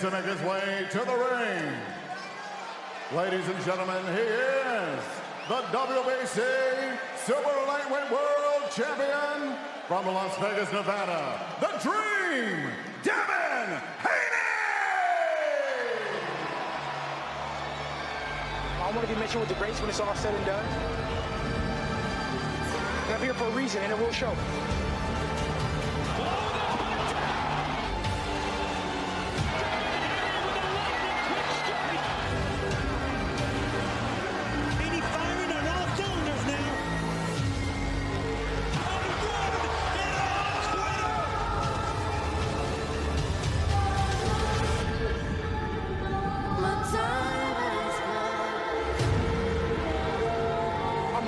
to make his way to the ring. Ladies and gentlemen, he is the WBC Super Lightweight World Champion from Las Vegas, Nevada, the Dream, Devin Haney! I want to be mentioned with the greats when it's all said and done. And I'm here for a reason, and it will show.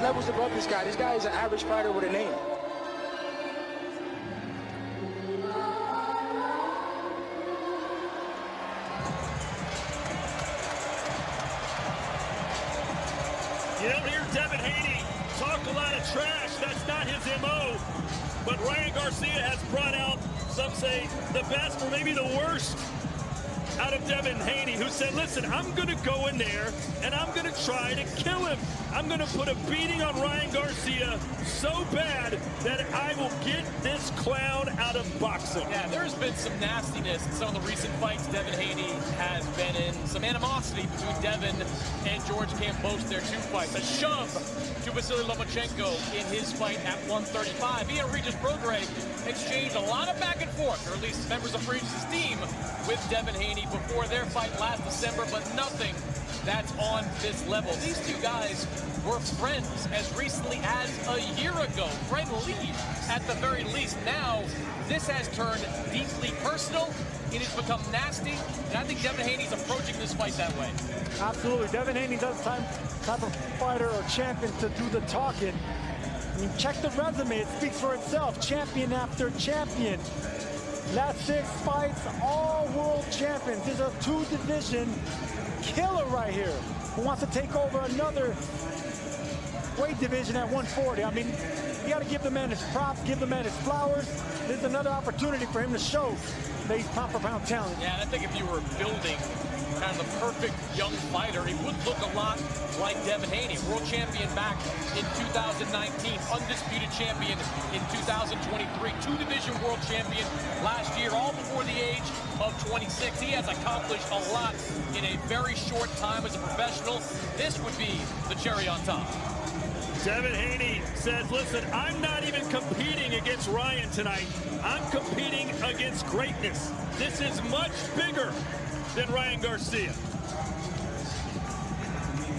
Levels above this guy. This guy is an average fighter with a name. You don't hear Devin Haney talk a lot of trash. That's not his MO. But Ryan Garcia has brought out, some say, the best or maybe the worst out of Devin Haney, who said, listen, I'm going to go in there and I'm going to try to kill him. I'm going to put a beating on Ryan Garcia so bad that I will get this clown out of boxing. Yeah, there's been some nastiness in some of the recent fights Devin Haney has been in. Some animosity between Devin and George Kambosos, their two fights. A shove to Vasily Lomachenko in his fight at 135. He and Regis Prograis exchanged a lot of back and forth, or at least members of Regis' team, with Devin Haney before their fight last December, but nothing that's on this level. These two guys were friends as recently as a year ago. Friendly at the very least. Now, this has turned deeply personal. It has become nasty, and I think Devin Haney's approaching this fight that way. Absolutely. Devin Haney does type of fighter or champion to do the talking. I mean, check the resume. It speaks for itself. Champion after champion. Last 6 fights, all world champions. This is a 2-division killer right here who wants to take over another weight division at 140. I mean, you got to give the man his props, give the man his flowers. This is another opportunity for him to show that he's pound-for-pound talent. Yeah, and I think if you were building kind of the perfect young fighter, he would look a lot like Devin Haney, world champion back in 2019, undisputed champion in 2023, 2-division world champion last year, all before the age of 26. He has accomplished a lot in a very short time as a professional. This would be the cherry on top. Devin Haney says, listen, I'm not even competing against Ryan tonight. I'm competing against greatness. This is much bigger than Ryan Garcia.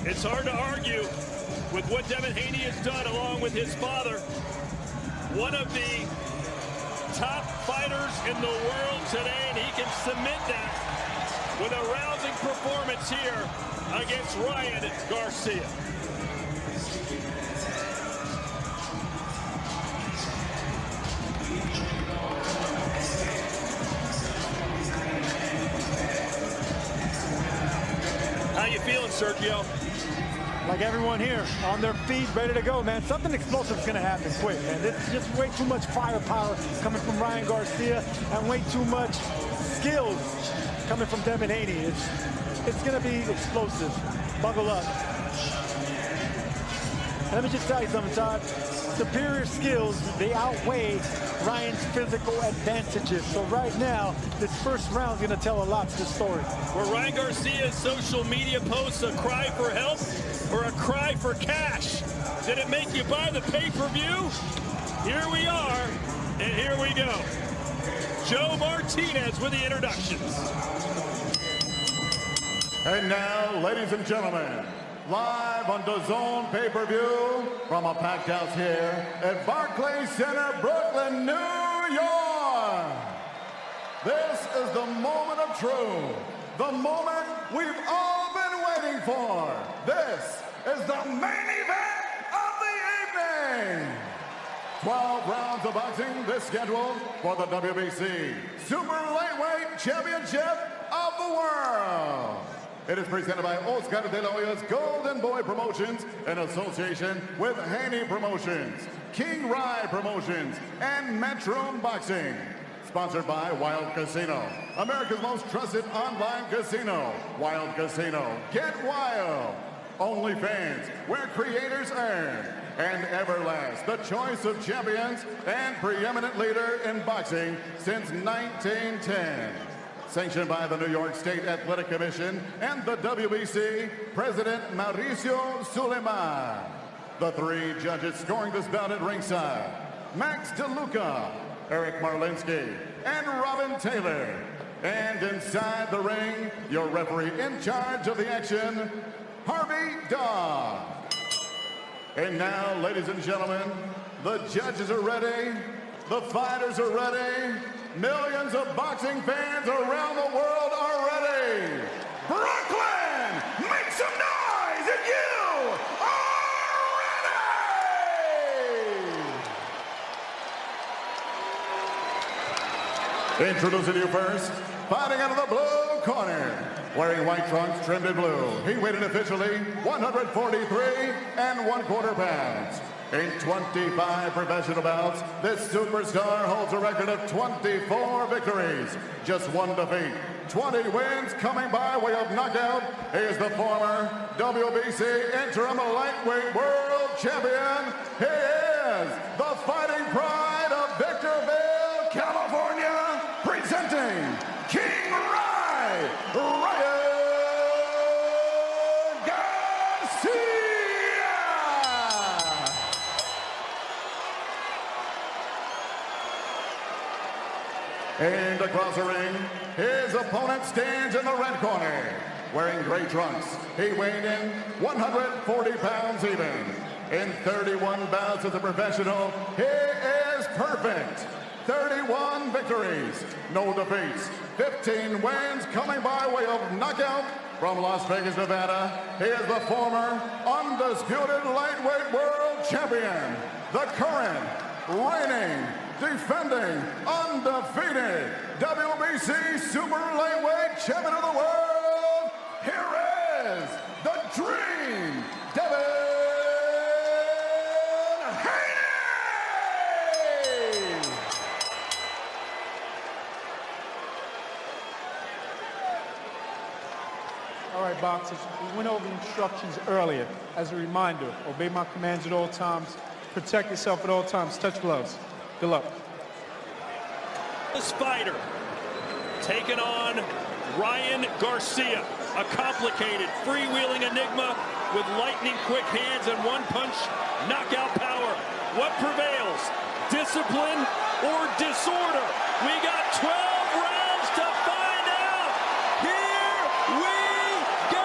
It's hard to argue with what Devin Haney has done along with his father. One of the top fighters in the world today, and he can cement that with a rousing performance here against Ryan Garcia. How you feeling, Sergio? Like everyone here, on their feet, ready to go, man. Something explosive is going to happen quick, man. This is just way too much firepower coming from Ryan Garcia and way too much skills coming from Devin Haney. It's going to be explosive. Buckle up. And let me just tell you something, Todd. Superior skills, they outweigh Ryan's physical advantages. So right now, this first round is going to tell a lot to the story. Were Ryan Garcia's social media posts a cry for help or a cry for cash? Did it make you buy the pay-per-view? Here we are, and here we go. Joe Martinez with the introductions. And now, ladies and gentlemen, live on DAZN pay-per-view from a packed house here at Barclays Center, Brooklyn, New York. This is the moment of truth, the moment we've all been waiting for. This is the main event of the evening. 12 rounds of boxing, this scheduled for the WBC Super Lightweight Championship of the World. It is presented by Oscar De La Hoya's Golden Boy Promotions in association with Haney Promotions, King Rye Promotions, and Metro Boxing. sponsored by Wild Casino, America's most trusted online casino. Wild Casino, get wild. OnlyFans, where creators earn. And Everlast, the choice of champions and preeminent leader in boxing since 1910. Sanctioned by the New York State Athletic Commission and the WBC, President Mauricio Suleiman. The three judges scoring this bout at ringside: Max DeLuca, Eric Marlinsky, and Robin Taylor. And inside the ring, your referee in charge of the action, Harvey Dog. And now, ladies and gentlemen, the judges are ready, the fighters are ready, millions of boxing fans around the world are ready. Brooklyn, make some noise if you are ready! Introducing you first, fighting out of the blue corner. Wearing white trunks trimmed in blue, he weighed in officially 143 1/4 pounds. In 25 professional bouts, this superstar holds a record of 24 victories, just 1 defeat, 20 wins coming by way of knockout. He is the former WBC interim lightweight world champion. He is the fighting pride of Victorville, California, presenting King Ryan Garcia! And across the ring, his opponent stands in the red corner. Wearing gray trunks, he weighed in 140 pounds even. In 31 bouts as a professional, he is perfect. 31 victories, no defeats, 15 wins coming by way of knockout. From Las Vegas, Nevada, he is the former undisputed lightweight world champion, the current reigning, defending, undefeated WBC super lightweight champion of the world. Here is the Dream, Devin Haney! All right, boxers, we went over the instructions earlier. As a reminder, obey my commands at all times, protect yourself at all times, touch gloves. Good luck. This fighter taking on Ryan Garcia, a complicated, freewheeling enigma with lightning-quick hands and one-punch knockout power. What prevails, discipline or disorder? We got 12 rounds to find out. Here we go.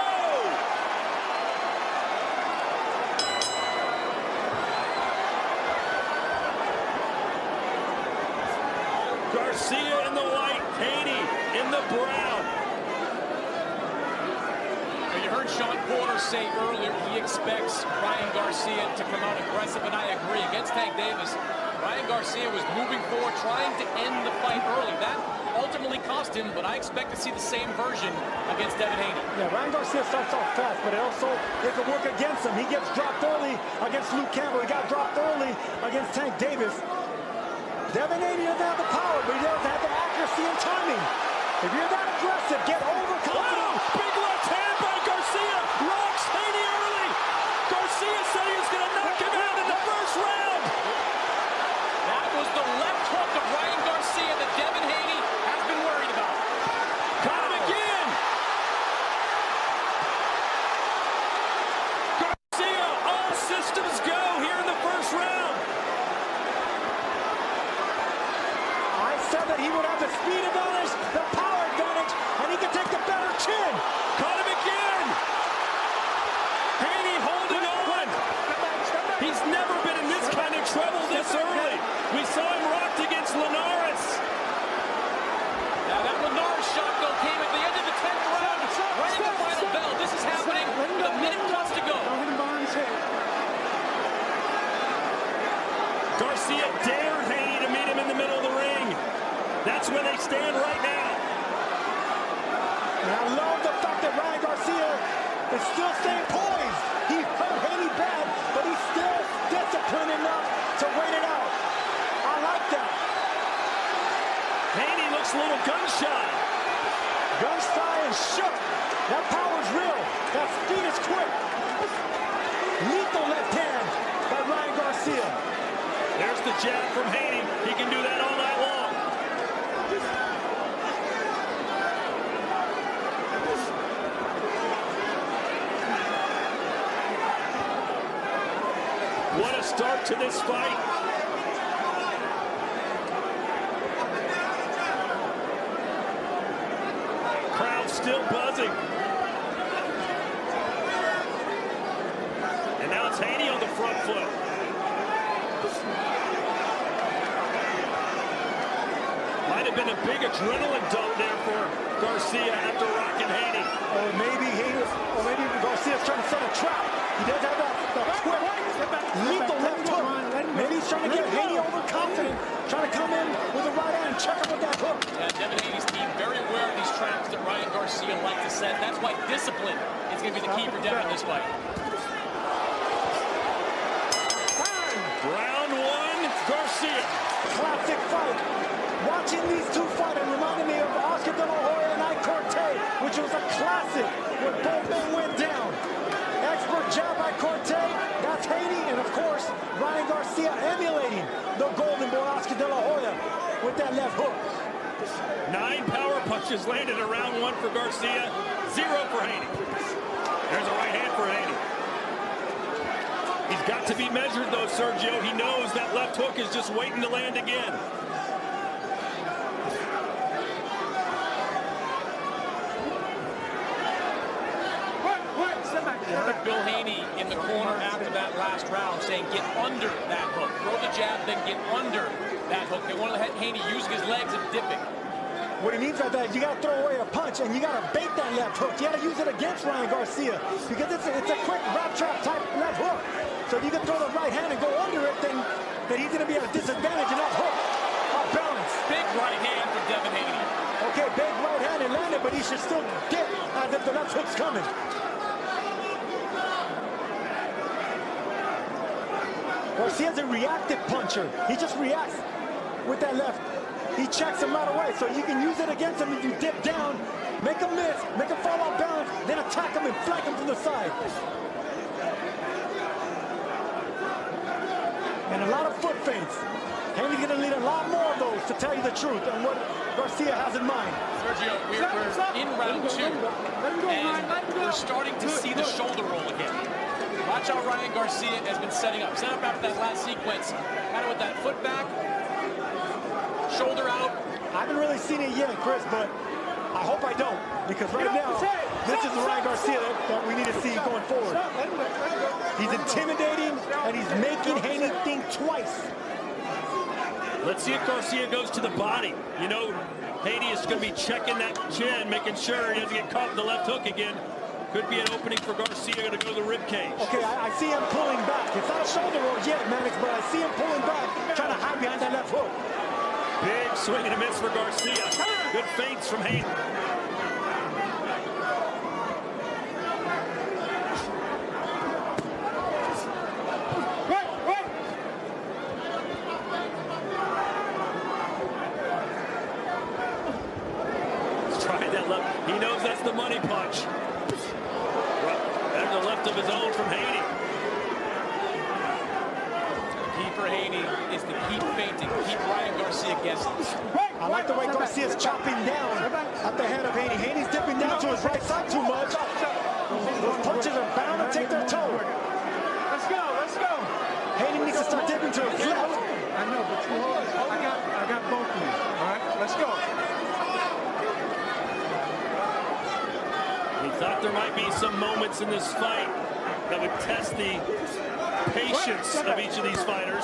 Garcia in the white, Haney in the brown. You heard Sean Porter say earlier he expects Ryan Garcia to come out aggressive, and I agree. Against Tank Davis, Ryan Garcia was moving forward, trying to end the fight early. That ultimately cost him, but I expect to see the same version against Devin Haney. Yeah, Ryan Garcia starts off fast, but it also it can work against him. He gets dropped early against Luke Campbell. He got dropped early against Tank Davis. Devin Haney doesn't have the power, but he does have the accuracy and timing. If you're that aggressive, get overconfident. Wow, big left hand by Garcia. Rocks Haney early. Garcia said he was going to knock him out in the first round. That was the left hook of Ryan Garcia that Devin Haney has been worried about. Caught him again. Garcia, all systems go here in the first round. I said that he would have the speed advantage, the power advantage, and he can take the better chin. Caught him again. Haney holding on. He's never been in this kind of trouble this early. We saw him rocked against Linares. Now that Linares shot though came at the end of the 10th round. Right in the final bell. This is happening with a minute plus to go. Garcia dared Haney to meet him in the middle of the ring. That's where they stand right now. And I love the fact that Ryan Garcia is still staying poised. He hurt Haney bad, but he's still disciplined enough to wait it out. I like that. Haney nice little gunshot. Gun-shy and shook. That power's real. That speed is quick. Lethal left hand by Ryan Garcia. There's the jab from Haney. He can do that all night long. What a start to this fight. Crowd still buzzing. And now it's Haney on the front foot. Might have been a big adrenaline dump there for Garcia after rocking Haney. Or maybe Garcia's trying to set a trap. He does have that quick, lethal left hook. Maybe he's trying to get Haney overconfident, trying to come in with the right hand and check him with that hook. And Devin Haney's team very aware of these traps that Ryan Garcia like to set. That's why discipline is going to be the key for Devin in this fight. Round one, Garcia. Classic fight. Watching these two fight, it reminded me of Oscar De La Hoya and Ike Corte, which was a classic where both men went down. Expert jab by Corte, that's Haney, and of course, Ryan Garcia emulating the golden boy Oscar De La Hoya with that left hook. 9 power punches landed in round one for Garcia, 0 for Haney. There's a right hand for Haney. He's got to be measured though, Sergio. He knows that left hook is just waiting to land again. You heard Bill Haney in the corner after that last round saying, get under that hook. Throw the jab, then get under that hook. They want to let Haney using his legs and dipping. What he means by that is you got to throw away a punch and you got to bait that left hook. You got to use it against Ryan Garcia because it's a quick wrap trap type left hook. So if you can throw the right hand and go under it, then he's going to be at a disadvantage in that hook. Off balance. Big right hand for Devin Haney. Okay, big right hand and landed, but he should still get as if the left hook's coming. Garcia's a reactive puncher. He just reacts with that left. He checks him right away, so you can use it against him if you dip down, make him miss, make him fall off balance, then attack him and flank him from the side. And a lot of foot feints. Haney's going to need a lot more of those, to tell you the truth, and what Garcia has in mind. Sergio, we're in round two, and we're starting to see the shoulder roll again. Watch how Ryan Garcia has been setting up. Set up after that last sequence. Kind of with that foot back, shoulder out. I haven't really seen it yet, Chris, but I hope I don't. Because right now, this is the Ryan Garcia that we need to see going forward. He's intimidating, and he's making Haney think twice. Let's see if Garcia goes to the body. You know, Haney is going to be checking that chin, making sure he doesn't get caught in the left hook again. Could be an opening for Garcia to go to the rib cage. Okay, I see him pulling back. It's not a shoulder roll yet, Mannix, but I see him pulling back, trying to hide behind that left hook. Big swing and a miss for Garcia. Good feints from Haney. He's trying that left. He knows that's the money punch. There's a left of his own from Haney. Key for Haney is to keep feinting, keep Ryan Garcia guessing. I like the way Garcia's chopping down at the head of Haney. Haney's dipping down to his right side too much. Those punches are bound to take their toll. Let's go, let's go. Haney needs to start dipping to his left. I know, but you hold it. I got both of you. All right, let's go. He thought there might be some moments in this fight that would test the patience of each of these fighters.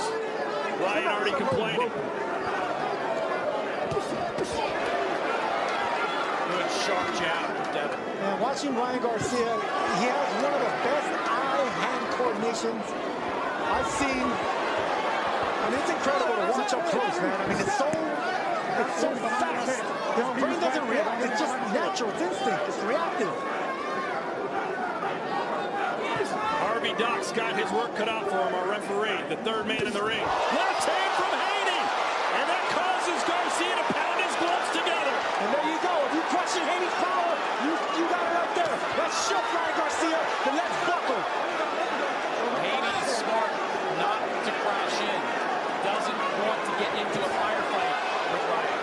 Ryan already complaining. Good sharp jab from Devin. And watching Ryan Garcia, he has one of the best eye-hand coordinations I've seen. And it's incredible to watch up close, man. I mean, it's so fast. His brain doesn't react. It's just natural. It's instinct. It's reactive. Harvey Doc's got his work cut out for him, our referee, the third man in the ring. Left hand from Haney! And that causes Garcia to pound his gloves together. shook Ryan Garcia. The left buckle. Haney's smart not to crash in. Doesn't want to get into a firefight with Ryan.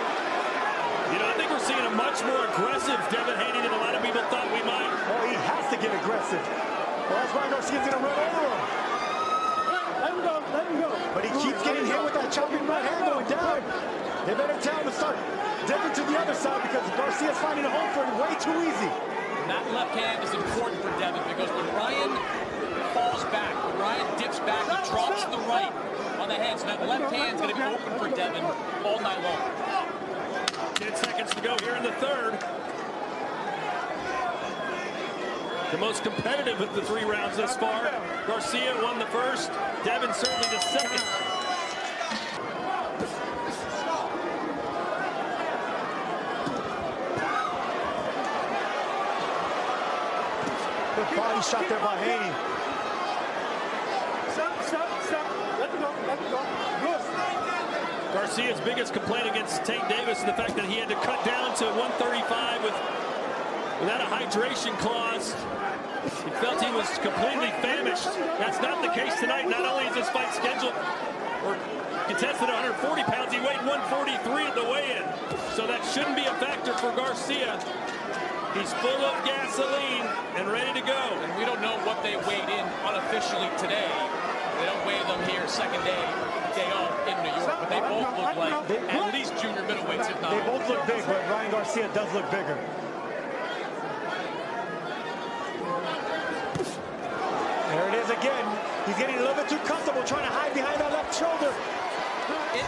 You know, I think we're seeing a much more aggressive Devin Haney than a lot of people thought we might. Oh, he has to get aggressive. Well, that's Ryan Garcia's going to run over him. Let him go, let him go. But he keeps getting hit with that chopping right hand going down. They better tell him to start dipping to the other side because Garcia's finding a home for him way too easy. And that left hand is important for Devin because when Ryan falls back, when Ryan dips back, he drops the right on the hand. So that left hand's going to be open for Devin all night long. 10 seconds to go here in the third. The most competitive of the 3 rounds thus far. Garcia won the first. Devin certainly the second. Good body shot there by Haney. Stop. Let him go. Garcia's biggest complaint against Tank Davis is the fact that he had to cut down to 135 without a hydration clause. He felt he was completely famished. That's not the case tonight. Not only is this fight scheduled or contested at 140 pounds, he weighed 143 at the weigh-in. So that shouldn't be a factor for Garcia. He's full of gasoline and ready to go. And we don't know what they weighed in unofficially today. They don't weigh them here second day off in New York. But they both look like at least junior middleweights, if not. They both look big, but Ryan Garcia does look bigger. There it is again. He's getting a little bit too comfortable trying to hide behind that left shoulder.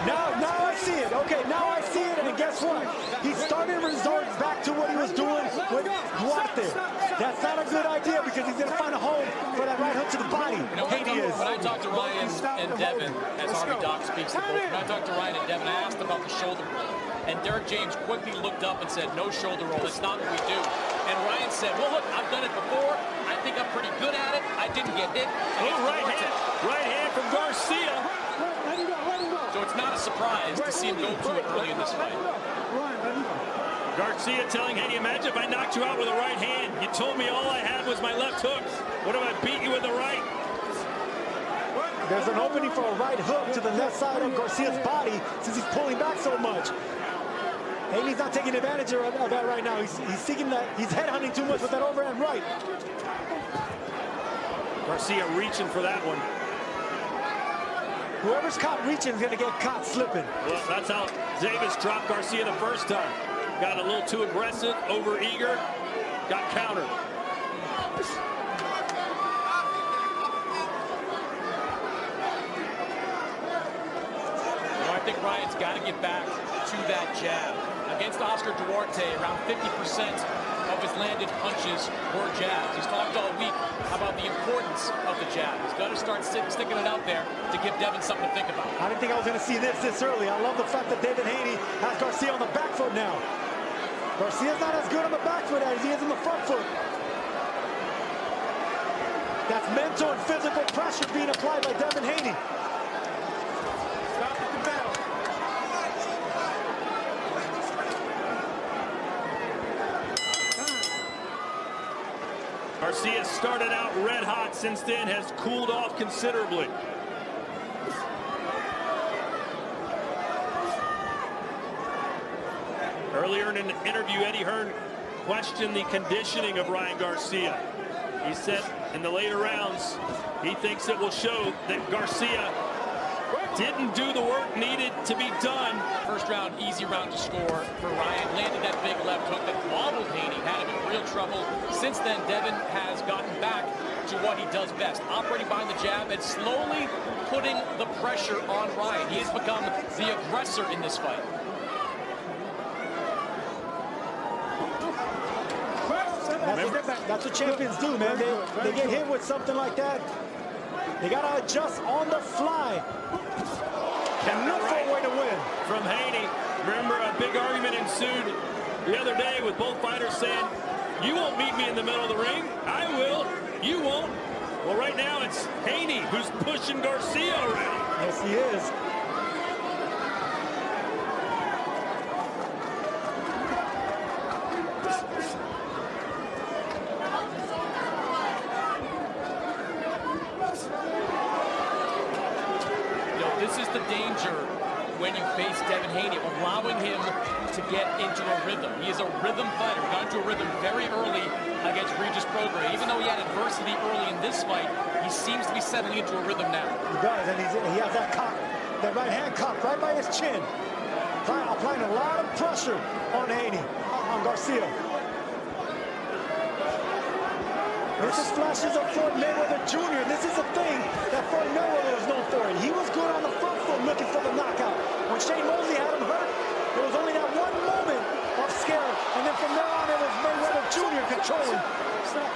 Now I see it. Okay, now I see it. And guess what? He's starting to resort back to what he was doing with Duarte. That's not a good idea because he's going to find a home for that right hook to the body. You know, when I talked to Ryan and Devin, as Harvey Doc speaks to both, when I talked to Ryan and Devin, I asked about the shoulder roll. And Derek James quickly looked up and said, no shoulder roll. It's not what we do. And Ryan said, well, look, I've done it before. I think I'm pretty good at it. I didn't get hit. Right hand from Garcia. So it's not a surprise to see him go to it early in this fight. Garcia telling Haney, imagine if I knocked you out with a right hand. You told me all I had was my left hook. What if I beat you with the right? There's an opening for a right hook to the left side of Garcia's body since he's pulling back so much. Haney's not taking advantage of that right now. He's seeking that. He's headhunting too much with that overhand right. Garcia reaching for that one. Whoever's caught reaching is going to get caught slipping. Well, that's how Davis dropped Garcia the first time. Got a little too aggressive, over-eager, got countered. I think Ryan's got to get back to that jab. Against Oscar Duarte, around 50% of his landed punches were jabs. He's talked all week about the importance of the jab. He's got to start sticking it out there to give Devin something to think about. I didn't think I was going to see this early. I love the fact that Devin Haney has Garcia on the back foot now. Garcia's not as good on the back foot as he is on the front foot. That's mental and physical pressure being applied by Devin Haney. Stop the battle. Garcia started out red hot, since then has cooled off considerably. Earlier in an interview, Eddie Hearn questioned the conditioning of Ryan Garcia. He said in the later rounds, he thinks it will show that Garcia didn't do the work needed to be done. First round, easy round to score for Ryan. Landed that big left hook that wobbled Haney, had him in real trouble. Since then, Devin has gotten back to what he does best, operating behind the jab and slowly putting the pressure on Ryan. He has become the aggressor in this fight. That's what champions do, man. They get hit with something like that. They got to adjust on the fly. And look for a way to win. From Haney. Remember, a big argument ensued the other day with both fighters saying, you won't meet me in the middle of the ring. I will. You won't. Well, right now it's Haney who's pushing Garcia around. Yes, he is. This is the danger when you face Devin Haney, allowing him to get into a rhythm. He is a rhythm fighter. He got into a rhythm very early against Regis Prograis. Even though he had adversity early in this fight, he seems to be settling into a rhythm now. He does, and he has that cock, that right hand cocked right by his chin. Applying a lot of pressure on Haney, on Garcia. This is flashes of Floyd Mayweather Jr. This is a thing that Floyd Mayweather was known for. He was good on the front foot looking for the knockout. When Shane Mosley had him hurt, there was only that one moment of scare. And then from there on, it was Mayweather Jr. controlling. Stop.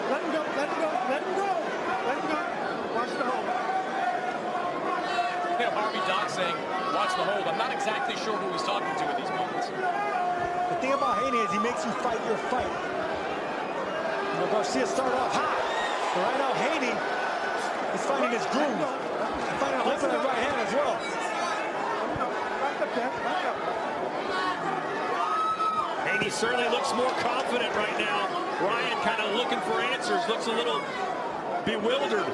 Let him go. Let him go. Let him go. Let him go. Watch the hold. You know, Harvey Dock saying, watch the hold. I'm not exactly sure who he's talking to at these moments. The thing about Haney is he makes you fight your fight. Garcia started off hot, but right now Haney is finding his groove. He's finding a hold for that right hand as well. Haney certainly looks more confident right now. Ryan kind of looking for answers, looks a little bewildered.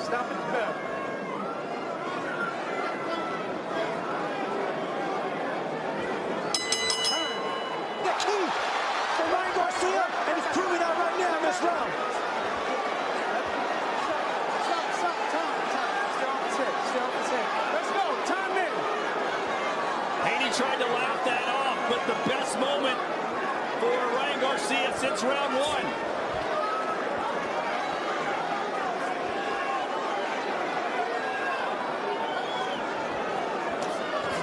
Stop his bell. Ryan Garcia, and he's proving that right now in this round. Stop. Stay off his head. Let's go. Time in. Haney tried to laugh that off, but the best moment for Ryan Garcia since round one.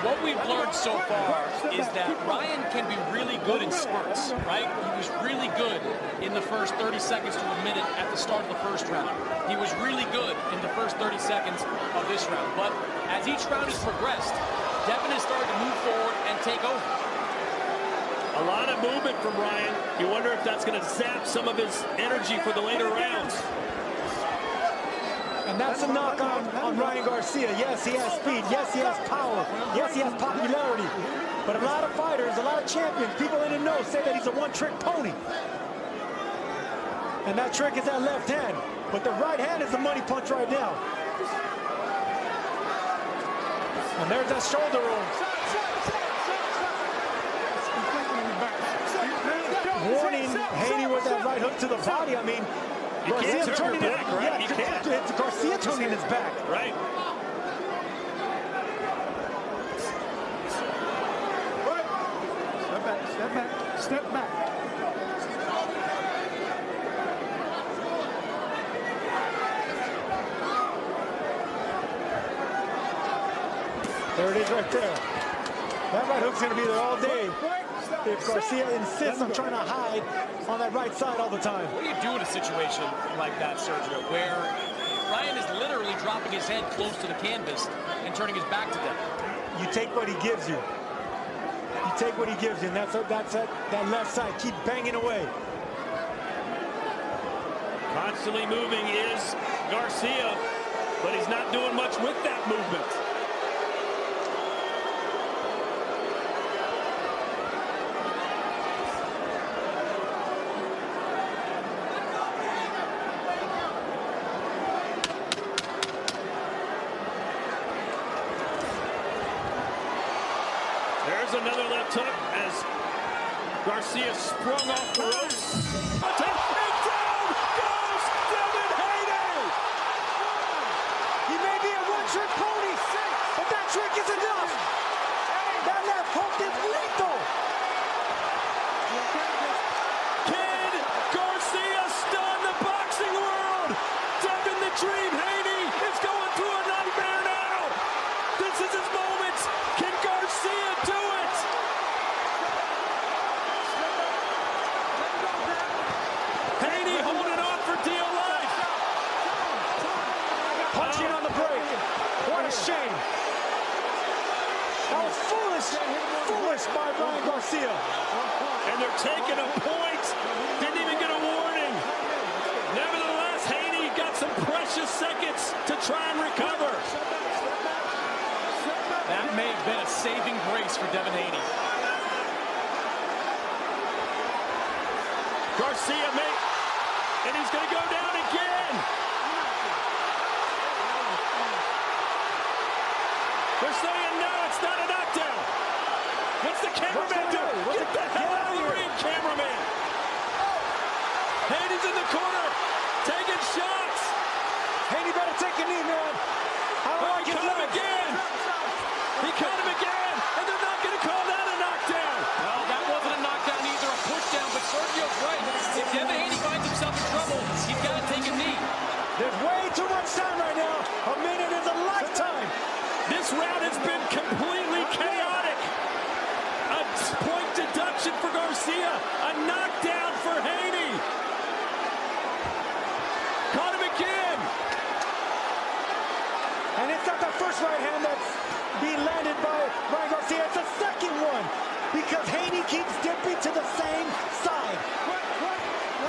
What we've learned so far is that Ryan can be really good in spurts, right? He was really good in the first 30 seconds to a minute at the start of the first round. He was really good in the first 30 seconds of this round. But as each round has progressed, Devin has started to move forward and take over. A lot of movement from Ryan. You wonder if that's going to zap some of his energy for the later rounds. And that's a knock on Ryan Garcia. Yes, he has speed. Yes, he has power. Yes, he has popularity. But a lot of fighters, a lot of champions, people in the know say that he's a one-trick pony. And that trick is that left hand. But the right hand is the money punch right now. And there's that shoulder roll. Warning Haney with that right hook to the body. I mean, Garcia turning back, right? You can't. It's Garcia turning his back. Right. Step back. There it is right there. That right hook's going to be there all day. If Garcia insists on trying to hide on that right side all the time. What do you do in a situation like that, Sergio, where Ryan is literally dropping his head close to the canvas and turning his back to them? You take what he gives you. You take what he gives you, and that's that left side. Keep banging away. Constantly moving is Garcia, but he's not doing much with that movement. There's another left hook as Garcia sprung off the ropes. And down goes Devin Haney! He may be a one-trick pony, but that trick is enough. That left hook is lethal. Can Garcia stun the boxing world? Devin the Dream Haney is going through a nightmare now. This is his moment. Can Garcia do it? Haney holding on for dear life. Punching on the break. What a shame. That was foolish by Ryan Garcia. And they're taking a point. Didn't even get a warning. Nevertheless, Haney got some precious seconds to try and recover. That may have been a saving grace for Devin Haney. Garcia and he's going to go down again. They're saying no, it's not a knockdown. What's the cameraman doing? Get the hell out of the ring, cameraman. Haney's in the corner, taking shots. Haney better take a knee, man. He caught him again. He caught him again, and they're not going to call that a knockdown. Well, that wasn't a knockdown either, a pushdown, but Sergio's right. If Devin Haney finds himself in trouble, he's got to take a knee. There's way too much time right now. A minute is a lifetime. This round has been completely chaotic. A point deduction for Garcia, a knockdown for Haney. Caught him again. And it's not the first right hand that's being landed by Ryan Garcia. It's the second one because Haney keeps dipping to the same side.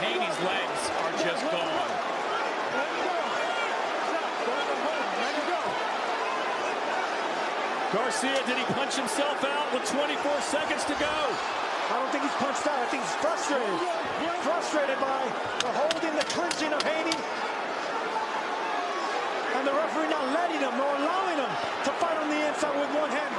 Haney's legs are just gone. Garcia, did he punch himself out with 24 seconds to go? I don't think he's punched out. I think he's frustrated. Frustrated by the holding, the clinching of Haney. And the referee not letting him or allowing him to fight on the inside with one hand.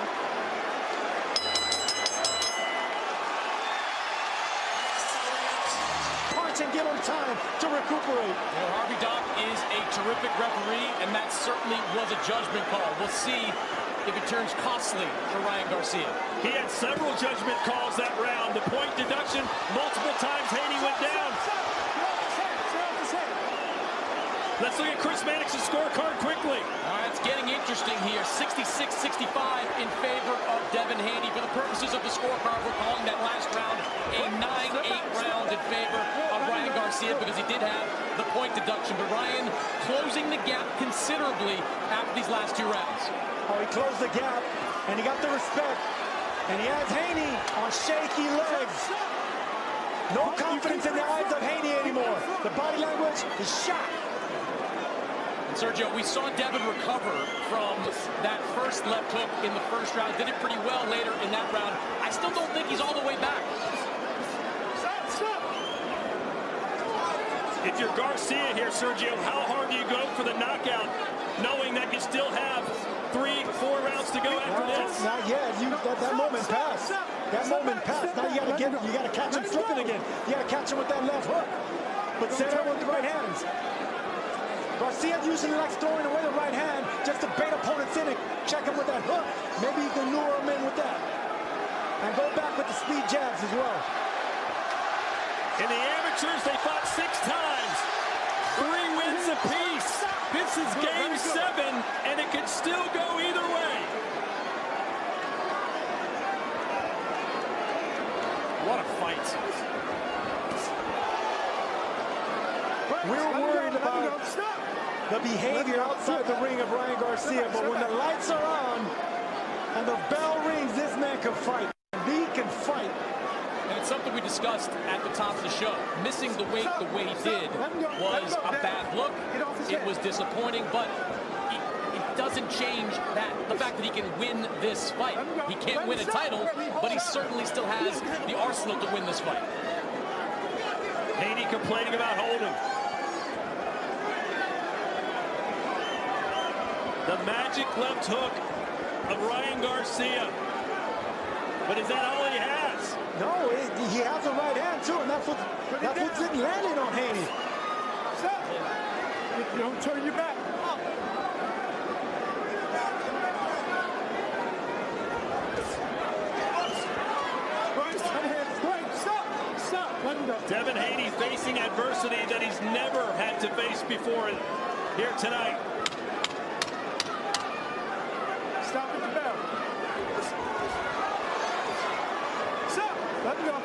Punch and give him time to recuperate. You know, Harvey Dock is a terrific referee, and that certainly was a judgment call. We'll see if it turns costly for Ryan Garcia. He had several judgment calls that round. The point deduction, multiple times Haney went down. Let's look at Chris Mannix's scorecard quickly. All right, it's getting interesting here. 66-65 in favor of Devin Haney. For the purposes of the scorecard, we're calling that last round a 9-8 round in favor of Ryan Garcia because he did have the point deduction. But Ryan closing the gap considerably after these last two rounds. Oh, he closed the gap, and he got the respect. And he has Haney on shaky legs. No confidence in the eyes of Haney anymore. The body language is shot. Sergio, we saw Devin recover from that first left hook in the first round. Did it pretty well later in that round. I still don't think he's all the way back. If you're Garcia here, Sergio, how hard do you go for the knockout, knowing that you still have 3-4 rounds to go after this? Not yet. That moment passed. That moment passed. Now you gotta catch him slipping again. You gotta catch him with that left hook. But center with the right hands. Garcia usually likes throwing away the right hand just to bait opponents in and check him with that hook. Maybe you can lure him in with that. And go back with the speed jabs as well. In the amateurs, they fought 6 times. 3 wins apiece. This is game 7, and it could still go either way. What a fight. We're worried about the behavior outside the ring of Ryan Garcia, but when the lights are on and the bell rings, this man can fight. He can fight. And it's something we discussed at the top of the show. Missing the weight the way he did was a bad look. It was disappointing, but it doesn't change the fact that he can win this fight. He can't win a title, but he certainly still has the arsenal to win this fight. Haney complaining about holding. The magic left hook of Ryan Garcia. But is that all he has? No, he has a right hand too, and that's what's landing on Haney. You don't turn your back. Devin Haney facing adversity that he's never had to face before here tonight. Stop at the bell. Stop. Let me go.